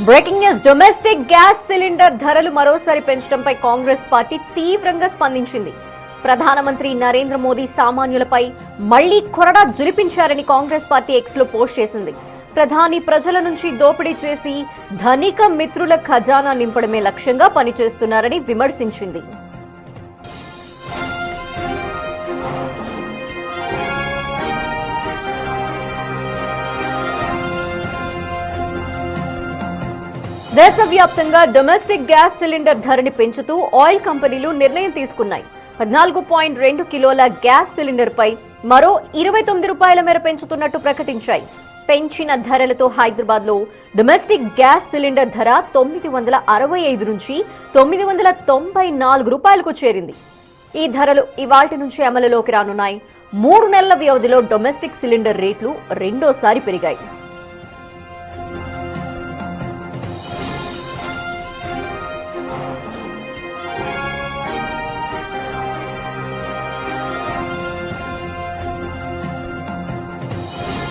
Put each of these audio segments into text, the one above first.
Breaking news. Domestic gas cylinder ధరలు మరోసారి పెంచడంపై Congress party తీవ్రంగా స్పందించింది. ప్రధానమంత్రి నరేంద్ర మోదీ సామాన్యులపై మళ్లీ కొరడా జులిపించారని కాంగ్రెస్ పార్టీ ఎక్స్ లో పోస్ట్ చేసింది. ప్రధాని ప్రజల నుంచి దోపిడీ చేసి ధనిక మిత్రుల ఖజానా నింపడమే లక్ష్యంగా పనిచేస్తున్నారని విమర్శించింది. దేశవ్యాప్తంగా డొమెస్టిక్ గ్యాస్ సిలిండర్ ధరని పెంచుతూ ఆయిల్ కంపెనీలు నిర్ణయం తీసుకున్నాయి. 14.2 కిలోల గ్యాస్ సిలిండర్ పై మరో 29 రూపాయల మేర పెంచుతున్నట్టు ప్రకటించాయి. పెంచిన ధరలతో హైదరాబాద్ లో డొమెస్టిక్ గ్యాస్ సిలిండర్ ధర 965 నుంచి 994 రూపాయలకు చేరింది. ఈ ధరలు ఇవాల్టి నుంచి అమలులోకి రానున్నాయి. 3 నెలల వ్యవధిలో డొమెస్టిక్ సిలిండర్ రేట్లు రెండోసారి పెరిగాయి.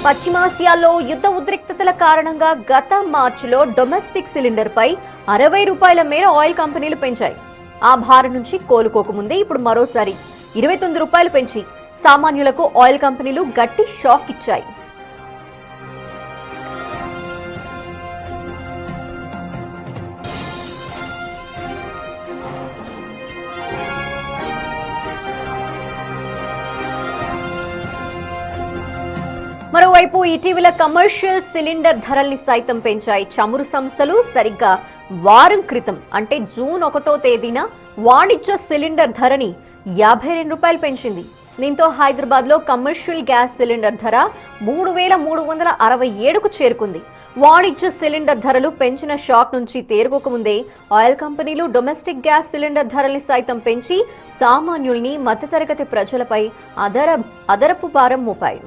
పశ్చిమాసియాలో యుద్ధ ఉద్రిక్తతల కారణంగా గత మార్చిలో డొమెస్టిక్ సిలిండర్ పై 60 రూపాయల మేర ఆయిల్ కంపెనీలు పెంచాయి. ఆ భారం నుంచి కోలుకోకముందే ఇప్పుడు మరోసారి 29 రూపాయలు పెంచి సామాన్యులకు ఆయిల్ కంపెనీలు గట్టి షాక్ ఇచ్చాయి. మరోవైపు ఇటీవల కమర్షియల్ సిలిండర్ ధరల్ని సైతం పెంచాయి. చమురు సంస్థలు సరిగ్గా వారం క్రితం అంటే జూన్ 1వ తేదీన వాణిజ్య సిలిండర్ ధరని 52 రూపాయలు పెంచింది. దీంతో హైదరాబాద్ లో కమర్షియల్ గ్యాస్ సిలిండర్ ధర 3367కు చేరుకుంది. వాణిజ్య సిలిండర్ ధరలు పెంచిన షాక్ నుంచి తేరుకోకముందే ఆయిల్ కంపెనీలు డొమెస్టిక్ గ్యాస్ సిలిండర్ ధరల్ని సైతం పెంచి సామాన్యుల్ని మధ్యతరగతి ప్రజలపై అదరపు భారం మోపాయి.